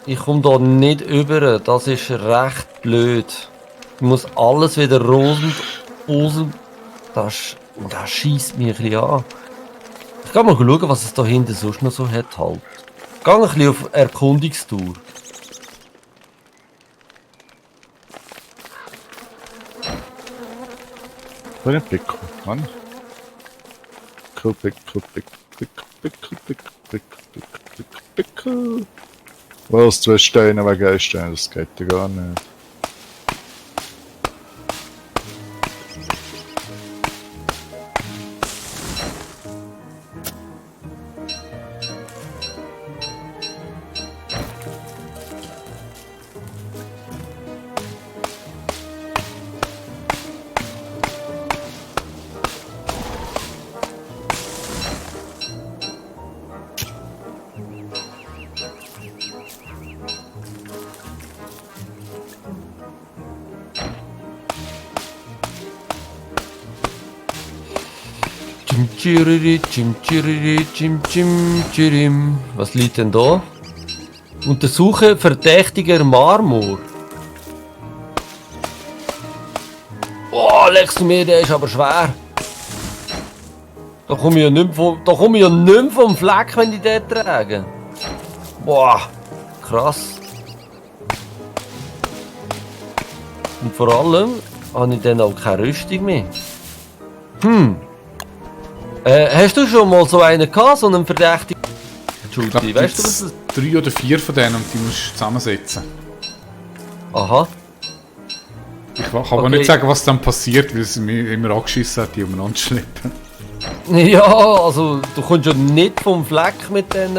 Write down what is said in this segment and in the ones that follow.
Ich komme da nicht über. Das ist recht blöd. Ich muss alles wieder raus. Das schießt mich ein bisschen an. Ich kann mal schauen, was es da hinten sonst noch so hat halt. Ich gehe ein bisschen auf Erkundungstour. Wo ist ein Pickel? Mann. Pickel. Was, 2 Steine wegen 1 Stein, das geht ja gar nicht. Was liegt denn da? Untersuche verdächtiger Marmor. Oh, leckst du mir, der ist aber schwer. Da komme ich ja nicht mehr vom Fleck, wenn ich den trage. Boah, krass. Und vor allem habe ich dann auch keine Rüstung mehr. Hast du schon mal so einen gehabt, so einen verdächtigen Shooty? Weißt du, was das ist? 3 oder 4 von denen und die musst du zusammensetzen. Aha. Ich kann aber nicht sagen, was dann passiert, weil es mich immer angeschissen hat, die umeinander schleppen. Ja, also du kommst ja nicht vom Fleck mit den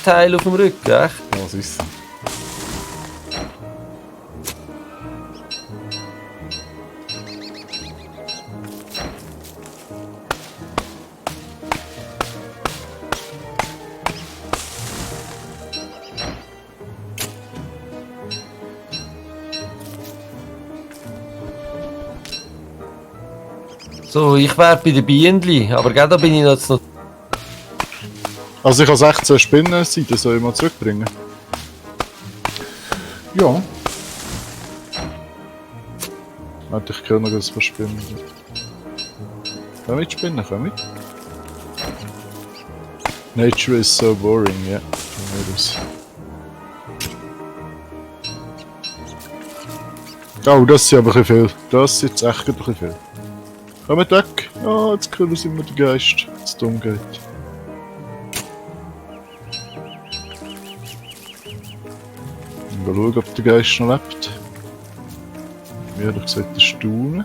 Teilen auf dem Rücken, echt? Was ist es? So, ich wäre bei den Bienenli, aber gell, da bin ich jetzt noch... Also ich habe 16 Spinnen, die soll ich mal zurückbringen. Ja. Warte, ich kann noch ein paar Spinnen. Komm mit Spinnen, komm mit. Nature is so boring, ja. Oh, das ist aber ein bisschen viel. Das ist jetzt echt ein bisschen viel. Kommt weg! Ah, jetzt kühlen sie mir den Geist, wenn es dumm geht. Mal schauen, ob der Geist noch lebt. Wie ehrlich gesagt, der Staunen.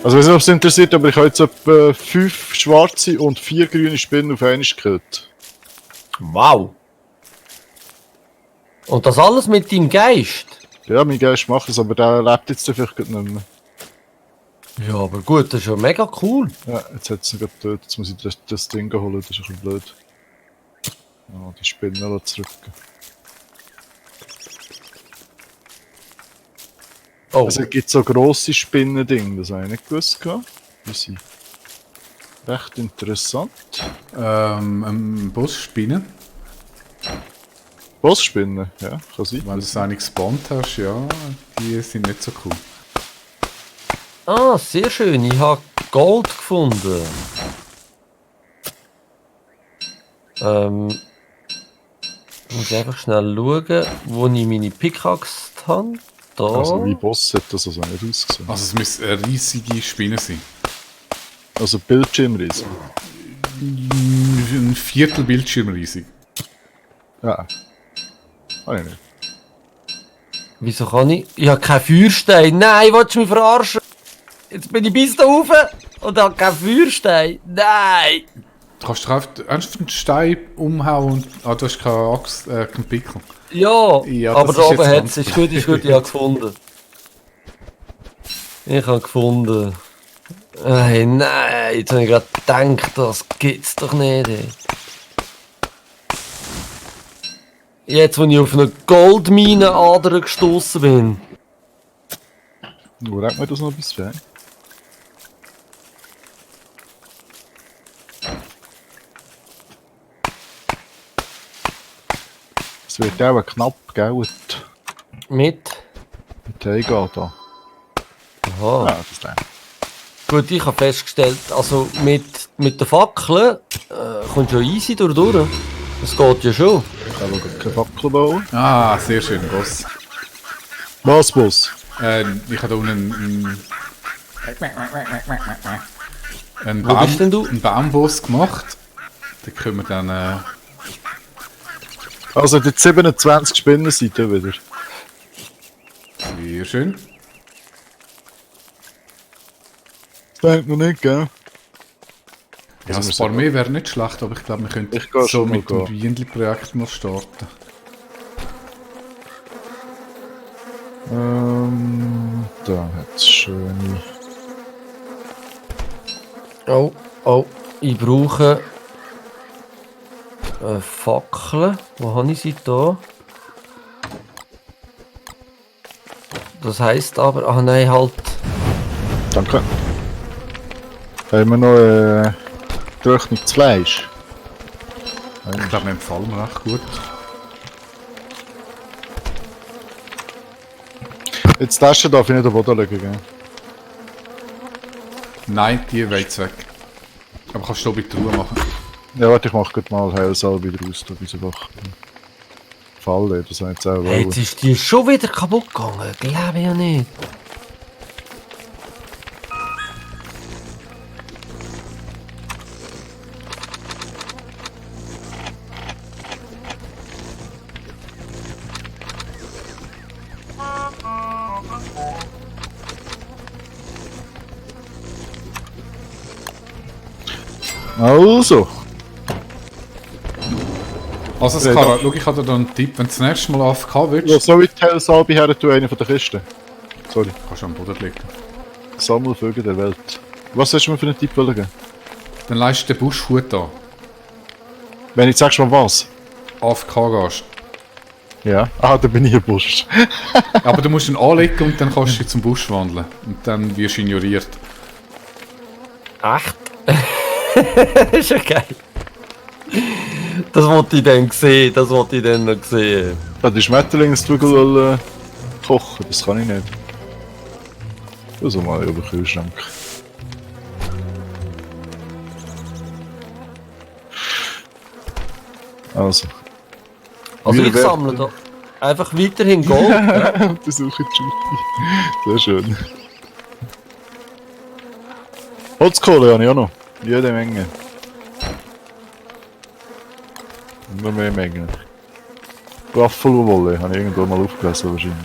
Also, ich weiß nicht, ob es interessiert, aber ich habe jetzt etwa 5 schwarze und 4 grüne Spinnen auf einmal gekillt. Wow! Und das alles mit deinem Geist? Ja, mein Geist macht es, aber der lebt jetzt vielleicht nicht mehr. Ja, aber gut, das ist ja mega cool. Ja, jetzt hat es ihn gerade getötet. Jetzt muss ich das Ding holen, das ist ein bisschen blöd. Ah, die Spinnen zurück. Oh, Also, es gibt so grosse Spinnen-Dinge, das habe ich nicht gewusst. Die sind recht interessant. Bossspinnen. Bossspinnen, ja, kann sein. Wenn du es eigentlich gespawnt hast, ja, die sind nicht so cool. ah, sehr schön, ich habe Gold gefunden. Ich muss einfach schnell schauen, wo ich meine Pickaxe habe. Da. Also, wie Boss hat das also nicht ausgesehen. Also es müssen riesige Spinnen sein. Also, Bildschirmriesen. Ein Viertel Bildschirm riesig. Ja. Habe ich nicht. Wieso kann ich? Ich habe keinen Feuerstein. Nein, willst du mich verarschen? Jetzt bin ich bis da rauf und habe keinen Feuerstein. Nein! Du kannst einfach einen Stein umhauen und... Ah, du hast keine Axt, keinen Pickel. Ja, Ja, aber das da ist oben jetzt hat es. ganz Ist gut, ich habe gefunden. Ich habe gefunden. Hey, nein, jetzt habe ich gerade gedacht, das gibt's doch nicht. Ey. Jetzt, wo ich auf eine Goldminenader gestoßen bin. Wo regt mir das noch bis weg? Es wird auch knapp, gell? Mit? Mit Heiga da. Aha. Ja, das denke ich. Gut, ich habe festgestellt, also mit den Fackeln kommt schon easy durch. Das geht ja schon. Ich kann aber keine Fackel bauen. Ah, sehr schön, Boss. Was, Boss? Ich habe da unten einen Wo bist denn du? einen Baumboss gemacht. Da können wir dann... Also, die 27 Spinnenseiten wieder. Sehr schön. Das denkt man nicht, gell? Ja, Also, ein paar mehr wäre nicht schlecht, aber ich glaube, wir könnten Ich gehe so schon mal mit dem gehen. Bienenli-Projekt mal starten. Da hat's schöne. Oh, ich brauche Fackeln. Wo habe ich sie da? Das heisst aber, ah nein, halt. Danke. Haben wir noch getrocknetes Fleisch? Ich glaube, wir empfallen recht gut. Jetzt die Tasche darf ich nicht am Boden legen, gell? Nein, die weht's weg. Aber kannst du da bitte Ruhe machen? Ja, warte, ich mach grad mal Heilsalbe draus, da bis einfach fallen, das haben jetzt auch Hey, jetzt ist die schon wieder kaputt gegangen. Glaube ich ja nicht. Also, Also, Skara, schau, ich habe dir da einen Tipp. Wenn du das nächste Mal AFK willst, ja, soll ich die Heilsalbe her tun, eine von der Kisten? Sorry, kannst du am Boden liegen. Sammelvögel der Welt. Was hast du mir für einen Tipp geben? Dann leist du den Buschhut an. Wenn ich sagst mal was? AFK gehst. Ja. Ah, da bin ich ein Busch. Aber du musst ihn anlegen und dann kannst du dich zum Busch wandeln. Und dann wirst du ignoriert. Echt? Das ist ja geil. Das wollte ich dann sehen, das wollte ich dann noch sehen. Ja, die Schmetterlingsflügel kochen, das kann ich nicht. Also mal über den Kühlschrank. Also. Also Wir ich werden- sammle da einfach weiterhin Gold. Ja. Besuche die Juti. Sehr schön. Holzkohle habe ich auch noch. Jede Menge. Immer mehr Mengen. Buffalo-Wolle habe ich irgendwo mal aufgelesen wahrscheinlich.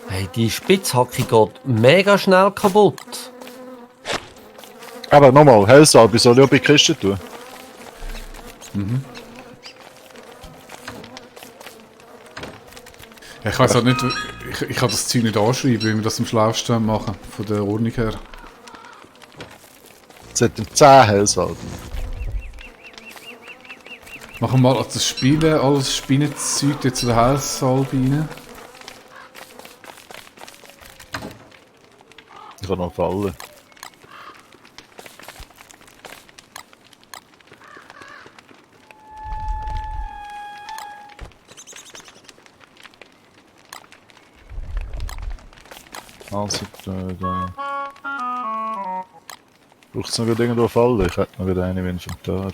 Hey, die Spitzhacke geht mega schnell kaputt. Aber nochmal, Hellsalbe soll ich auch bei die Kiste tun? Ja, ich weiß auch nicht, ich kann das Zeug nicht anschreiben, wie wir das am schlausten machen, von der Ordnung her. Jetzt hat er 10 Hellsalben. Machen wir mal das Spielen, alles Spinnenzeug jetzt zu der Heilsalbe rein. Ich kann noch fallen. Also, da. Braucht es noch gerade irgendwo Fallen? Ich hätte noch gerade eine im Inventar.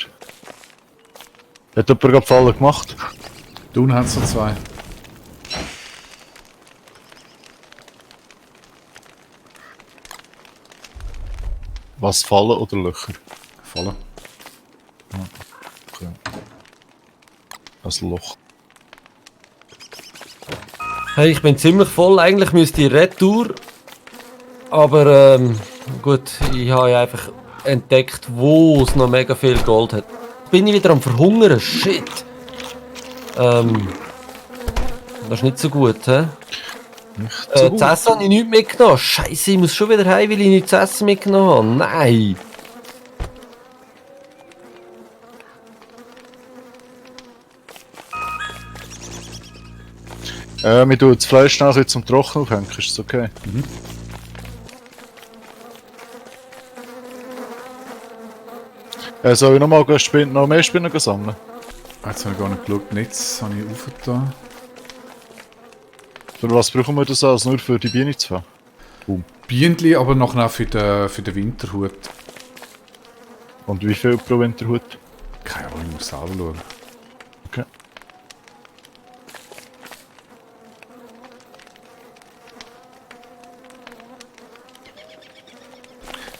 Hat jemand gerade Fallen gemacht? Du hast so zwei. Was, Fallen oder Löcher? Fallen. Okay. Das Loch. Hey, ich bin ziemlich voll. Eigentlich müsste ich Retour. Aber gut, ich habe ja einfach entdeckt, wo es noch mega viel Gold hat. Bin ich wieder am Verhungern? Shit. Das ist nicht so gut, hä? Nicht so Zu gut. essen habe ich nichts mitgenommen. Scheiße, ich muss schon wieder heim, weil ich nichts zu essen mitgenommen habe. Nein. Wir tun das Fleisch nachher zum Trocknen aufhängen, ist das okay? Soll ich noch mehr Spinnen sammeln? Jetzt habe ich gar nicht geschaut. Netz habe ich aufgetan. Für was brauchen wir das alles? Nur für die Bienen zu fangen? Bienenli, aber noch für den Winterhut. Und wie viel pro Winterhut? Keine Ahnung, ich muss selber schauen. Okay.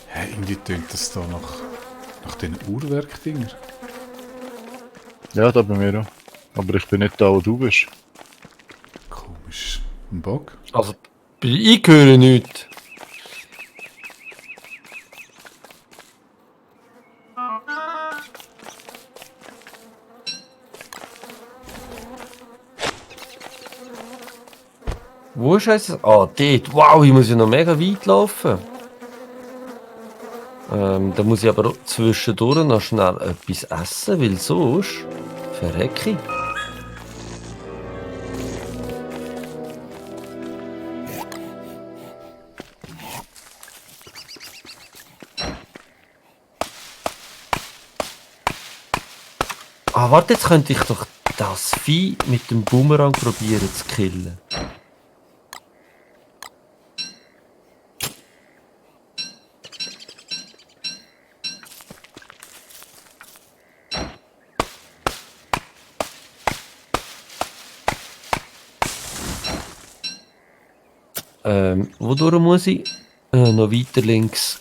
Hä, irgendwie tönt das da nach den Uhrwerk-Dinger. Ja, da bei mir auch. Aber ich bin nicht da, wo du bist. Komisch. Ein Bug? Also, ich höre nichts. Wo ist es? Ah, dort. Wow, ich muss ja noch mega weit laufen. Da muss ich aber zwischendurch noch schnell etwas essen, weil sonst verrecke ich. Ah, warte, jetzt könnte ich doch das Vieh mit dem Bumerang probieren zu killen. Wodurch muss ich? Noch weiter links.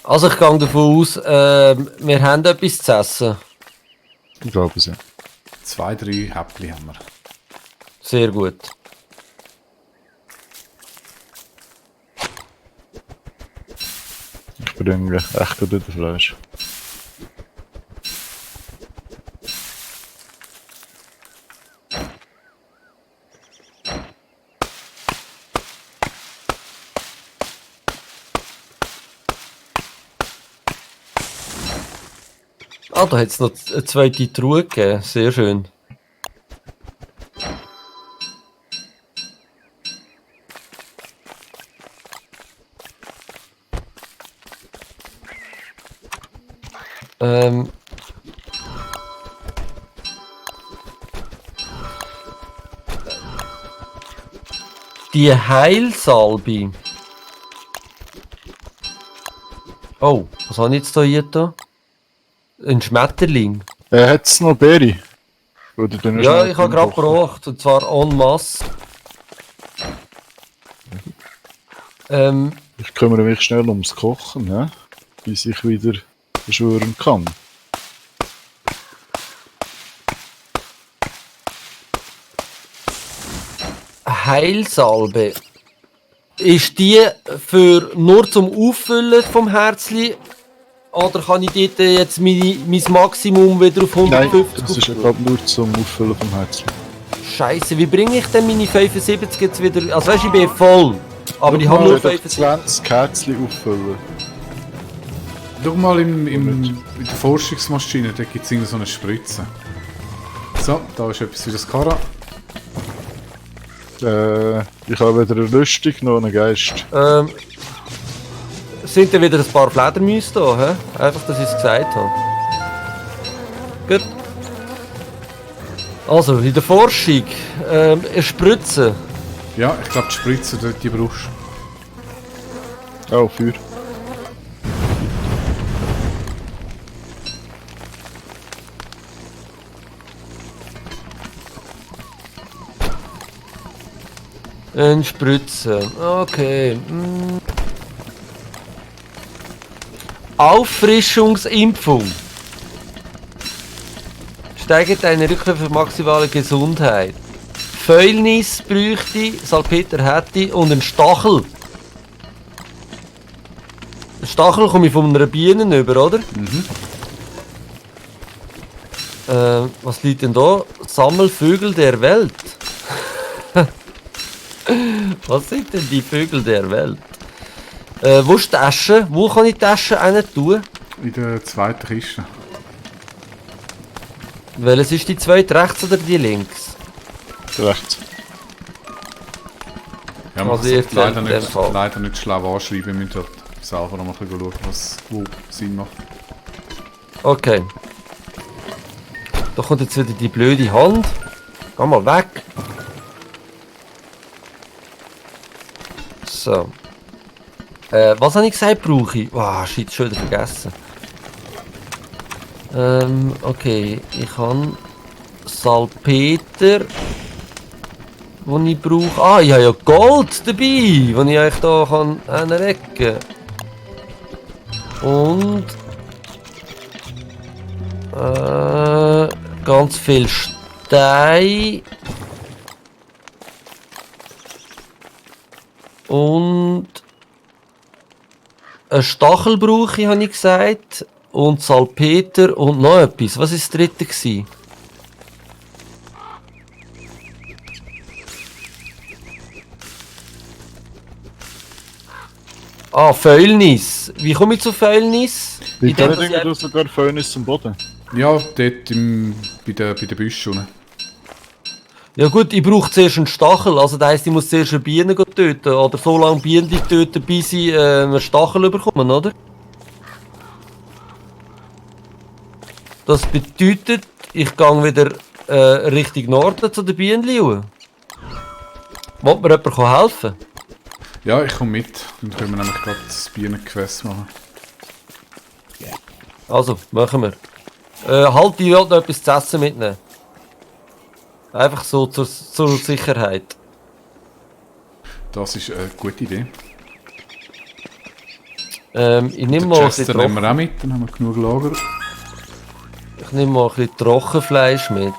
Also ich gehe davon aus, wir haben etwas zu essen. Ich glaube es ja. 2, 3 Häppchen haben wir. Sehr gut. Ich bringe echt gut das Fleisch. Ah, da hat es noch eine zweite Truhe gegeben. Sehr schön. Die Heilsalbe. Oh, was habe ich jetzt hier da? Ein Schmetterling. Hat's noch Beere? Oder du nicht Ja, schnell ich habe gerade kochen? gebracht, und zwar en masse. Ich kümmere mich schnell ums Kochen, ne? Bis ich wieder beschwören kann. Heilsalbe. Ist die für nur zum Auffüllen vom Herzli? Oder kann ich dort jetzt mein Maximum wieder auf Nein, 150 das ist auffüllen? glaube nur zum Auffüllen vom Herzen. Scheiße, wie bringe ich denn meine 75 jetzt wieder? Also weißt du, ich bin voll. Aber ich habe nur 75. 20 Kerzen auffüllen. Schau mal in der Forschungsmaschine, da gibt es so eine Spritze. So, da ist etwas für das Kara. Ich habe weder eine Rüstung noch einen Geist. Sind da wieder ein paar Fledermäuse da? Hä? Einfach, dass ich es gesagt habe. Gut. Also, in der Forschung. Eine Spritze. Ja, ich glaube die Spritze, die brauchst du. Oh, Feuer. Eine Spritze. Okay. Auffrischungsimpfung. Steigert deine Rückkehr für maximale Gesundheit. Fäulnis bräuchte, Salpeter hätte und ein Stachel. Ein Stachel komme ich von einer Biene über, oder? Was liegt denn da? Sammelvögel der Welt. Was sind denn die Vögel der Welt? Wo ist die Tasche? Wo kann ich die Tasche rein tun? In der zweiten Kiste. Welches ist die zweite, rechts oder die links? Rechts. Ja, man Also kann ich es leider, in dem Fall. leider nicht schlau anschreiben. Wir müssen halt selber noch mal ein bisschen schauen, was wo Sinn macht. Okay. Da kommt jetzt wieder die blöde Hand. Geh mal weg. So. Was habe ich gesagt, brauche ich? Wow, shit, schon wieder vergessen. Okay, ich habe Salpeter, den ich brauche. Ah, ich habe ja Gold dabei, das ich euch hier kann hinrecken kann. Und ganz viel Stein. Und einen Stachel brauche ich, habe ich gesagt. Und Salpeter und noch etwas. Was war das dritte gewesen? Ah, Fäulnis. Wie komme ich zu Fäulnis? Liegt Indem, da dass nicht ich irgendwo sogar Fäulnis zum Boden? Ja, dort bei den Büschen unten. Ja gut, ich brauche zuerst einen Stachel, also das heisst, ich muss zuerst eine Biene töten, oder so lange Bienen töten, bis sie einen Stachel bekommen, oder? Das bedeutet, ich gehe wieder Richtung Norden zu den Bienen. Will mir jemand helfen? Ja, ich komme mit. Dann können wir nämlich gerade das Bienenquest machen. Also, machen wir. Halt, ich will noch etwas zu essen mitnehmen. Einfach so zur Sicherheit. Das ist eine gute Idee. Ich nehme Den mal ein Chester bisschen nehmen wir auch mit, dann haben wir genug Lager. Ich nehme mal ein bisschen Trockenfleisch mit.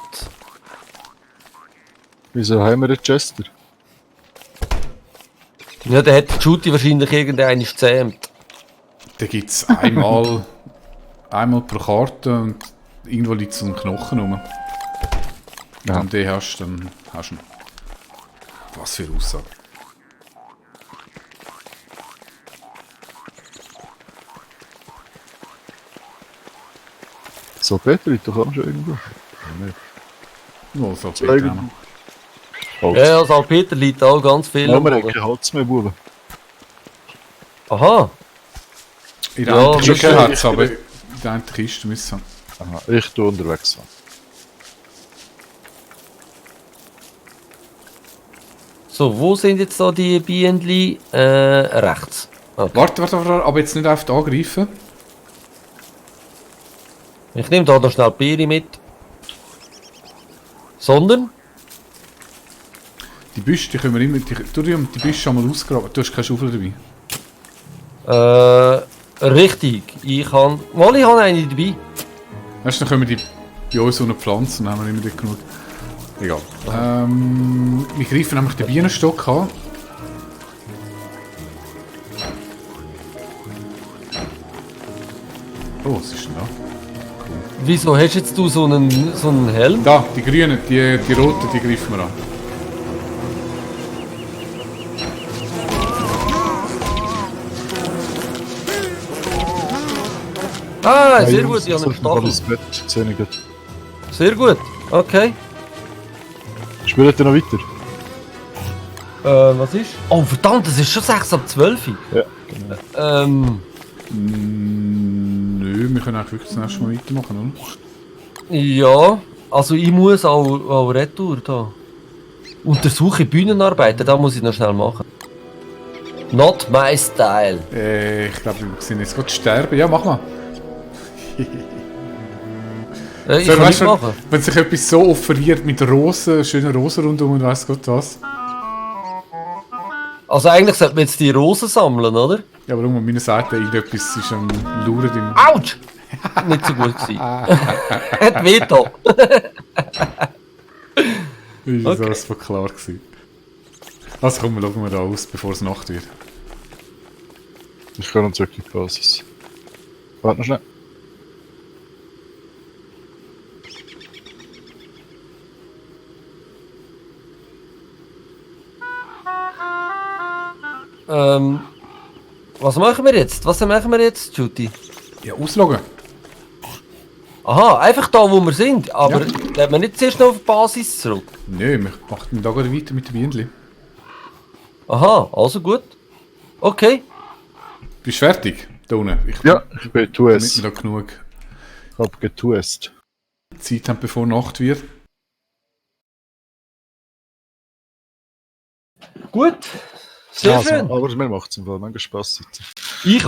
Wieso haben wir einen Chester? Ja, der hat die Shooty wahrscheinlich irgendeinen gezähmt. Da gibt es einmal pro Karte und irgendwo liegt so ein Knochen rum. Ja. Wenn du den hast, dann hast du ihn. Was für eine Aussage. So, Peter, liegt doch auch schon irgendwo. Nur so Zeig- bitte auch noch. Holz. Ja, Salpeter liegt auch ganz viel. Ja, am wir haben Boden. kein Holz mehr, Buben. Aha, In der Ja, einen Kiste okay. hat es, aber in der einen Kiste müssen Aha, ich tu unterwegs sein. so, wo sind jetzt da die Bienen? Rechts. Okay. Warte, aber jetzt nicht einfach angreifen. Ich nehme da noch schnell die Biene mit. Sondern? Die Büsche, die können wir immer. Die Büsche schon mal ausgraben. Du hast keine Schaufel dabei. Richtig. Ich habe eine dabei. Weißt du, dann können wir die bei uns unten pflanzen, dann haben wir immer dort genug. Egal. Wir greifen nämlich den Bienenstock an. Oh, was ist denn da? Wieso hast jetzt du so einen Helm? Da, die grünen, die roten, die greifen wir an. Ah, sehr gut, ich habe einen Stachel. Das Bett sehen gut. Sehr gut, okay. Spielt ihr noch weiter? Was ist? Oh verdammt, das ist schon 6 ab 12. Ja. Nö, wir können eigentlich wirklich das nächste Mal weitermachen, oder? Ja, also ich muss auch retour da. Untersuche Bühnenarbeiten, da muss ich noch schnell machen. Not my style. Ich glaube, wir sind jetzt gerade sterben. Ja, mach mal. Ich So, kann weißt nicht du, machen. wenn sich etwas so offeriert mit Rosen, schönen Rosen rundum und weiss Gott was. Also eigentlich sollte man jetzt die Rosen sammeln, oder? Ja, aber um meine Seite irgendetwas ist am Lauern im... Autsch! Nicht so gut gewesen. Hat weh da. Ist das Okay. alles von klar gewesen. Also komm, schauen wir da aus, bevor es Nacht wird. Ich kann uns wirklich die Basis. Warte noch schnell. Was machen wir jetzt? Was machen wir jetzt, Judy? Ja, ausloggen. Aha, einfach da, wo wir sind. Aber Ja. gehen wir nicht zuerst noch auf die Basis zurück? Nö, wir machen da gerade weiter mit dem Bienenli. Aha, also gut. Okay. Bist du fertig? Da unten? Ja, ich bin Damit getuest. wir da genug Ich hab getuest. Zeit haben, bevor Nacht wird. Gut. Sehr schön. Aber mir macht es im Fall mega Spaß. Ich